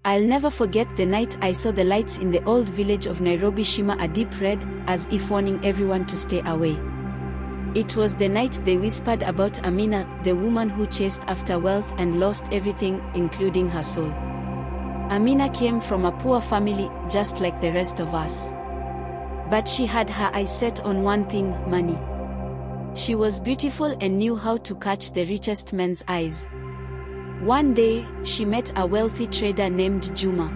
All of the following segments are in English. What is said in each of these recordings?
I'll never forget the night I saw the lights in the old village of Nairobi shimmer a deep red, as if warning everyone to stay away. It was the night they whispered about Amina, the woman who chased after wealth and lost everything, including her soul. Amina came from a poor family, just like the rest of us. But she had her eyes set on one thing: money. She was beautiful and knew how to catch the richest men's eyes. One day, she met a wealthy trader named Juma.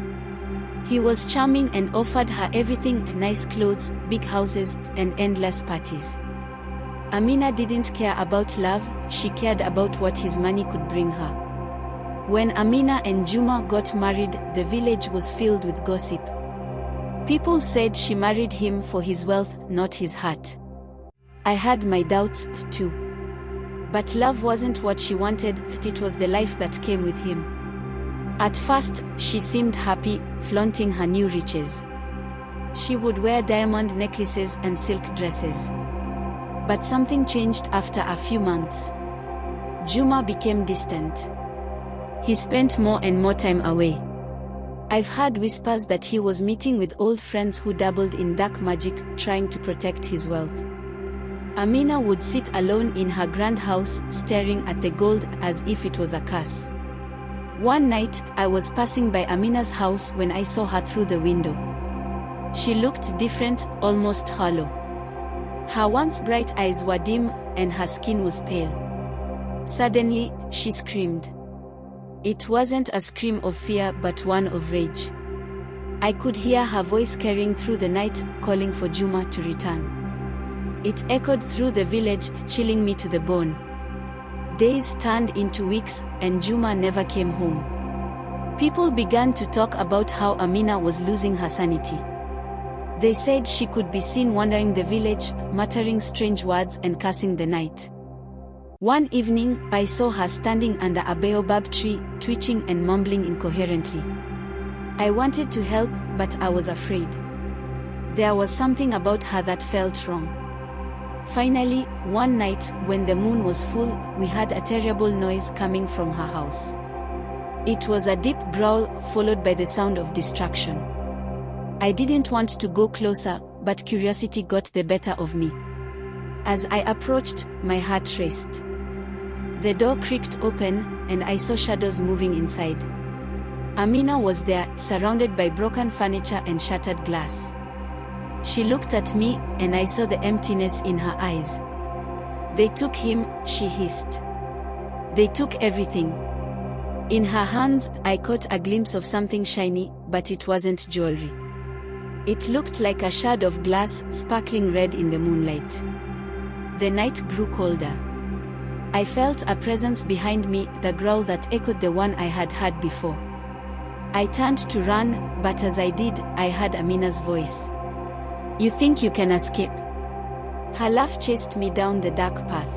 He was charming and offered her everything: nice clothes, big houses, and endless parties. Amina didn't care about love, she cared about what his money could bring her. When Amina and Juma got married, the village was filled with gossip. People said she married him for his wealth, not his heart. I had my doubts, too. But love wasn't what she wanted, it was the life that came with him. At first, she seemed happy, flaunting her new riches. She would wear diamond necklaces and silk dresses. But something changed after a few months. Juma became distant. He spent more and more time away. I've heard whispers that he was meeting with old friends who dabbled in dark magic, trying to protect his wealth. Amina would sit alone in her grand house, staring at the gold as if it was a curse. One night, I was passing by Amina's house when I saw her through the window. She looked different, almost hollow. Her once bright eyes were dim, and her skin was pale. Suddenly, she screamed. It wasn't a scream of fear but one of rage. I could hear her voice carrying through the night, calling for Juma to return. It echoed through the village, chilling me to the bone. Days turned into weeks, and Juma never came home. People began to talk about how Amina was losing her sanity. They said she could be seen wandering the village, muttering strange words and cursing the night. One evening, I saw her standing under a baobab tree, twitching and mumbling incoherently. I wanted to help, but I was afraid. There was something about her that felt wrong. Finally, one night, when the moon was full, we heard a terrible noise coming from her house. It was a deep growl, followed by the sound of destruction. I didn't want to go closer, but curiosity got the better of me. As I approached, my heart raced. The door creaked open, and I saw shadows moving inside. Amina was there, surrounded by broken furniture and shattered glass. She looked at me, and I saw the emptiness in her eyes. "They took him," she hissed. "They took everything." In her hands, I caught a glimpse of something shiny, but it wasn't jewelry. It looked like a shard of glass, sparkling red in the moonlight. The night grew colder. I felt a presence behind me, the growl that echoed the one I had heard before. I turned to run, but as I did, I heard Amina's voice. "You think you can escape?" Her laugh chased me down the dark path.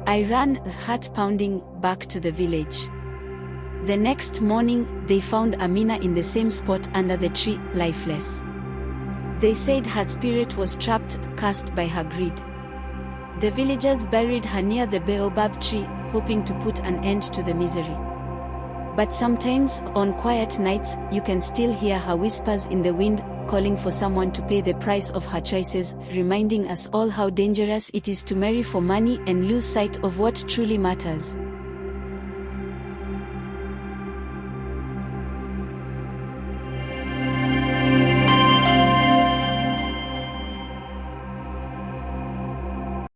I ran, heart pounding, back to the village. The next morning, they found Amina in the same spot under the tree, lifeless. They said her spirit was trapped, cursed by her greed. The villagers buried her near the baobab tree, hoping to put an end to the misery. But sometimes, on quiet nights, you can still hear her whispers in the wind, calling for someone to pay the price of her choices, reminding us all how dangerous it is to marry for money and lose sight of what truly matters.